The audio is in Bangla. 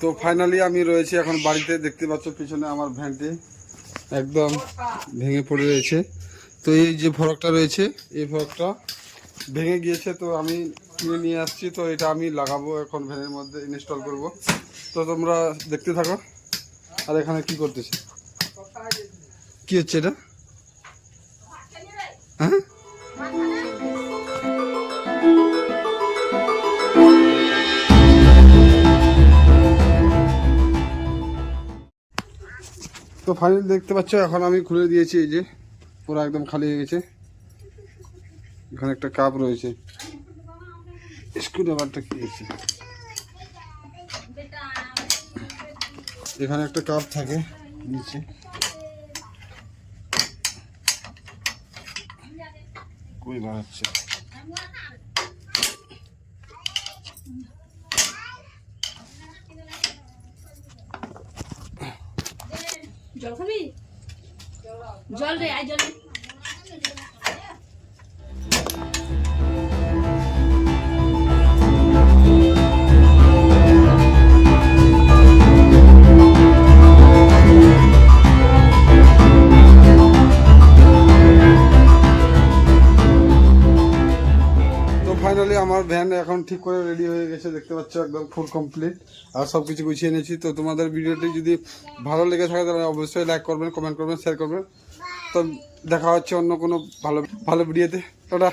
তো ফাইনালি আমি রয়েছি এখন বাড়িতে। দেখতে পাচ্ছ পিছনে আমার ভ্যানটি একদম ভেঙে পড়ে রয়েছে। তো এই যে ফরকটা রয়েছে, এই ফরকটা ভেঙে গিয়েছে, তো আমি কিনে নিয়ে আসছি। তো এটা আমি লাগাবো এখন ভ্যানের মধ্যে, ইনস্টল করব। তো তোমরা দেখতে থাকো। আর এখানে কি করতেছে, কি হচ্ছে এটা? হ্যাঁ, তো ফাইনালি দেখতে পাচ্ছ এখন আমি খুলে দিয়েছি। এই যে পুরো একদম খালি হয়ে গেছে। এখানে একটা কাপ রয়েছে। স্ক্রুড্রাইভারটা কি হয়েছে, এখানে একটা কাপ থাকে নিচে। কই বাড়াচ্ছে, জল খাবি? জল রে, আয় জল। ফাইনালি আমার ভ্যান এখন ঠিক করে রেডি হয়ে গেছে। দেখতে পাচ্ছ একদম ফুল কমপ্লিট, আর সব কিছু গুছিয়ে নিয়েছি। তো তোমাদের ভিডিওটি যদি ভালো লেগে থাকে তাহলে অবশ্যই লাইক করবেন, কমেন্ট করবেন, শেয়ার করবেন। তো দেখা হচ্ছে অন্য কোনো ভালো ভালো ভিডিওতে। টাটা।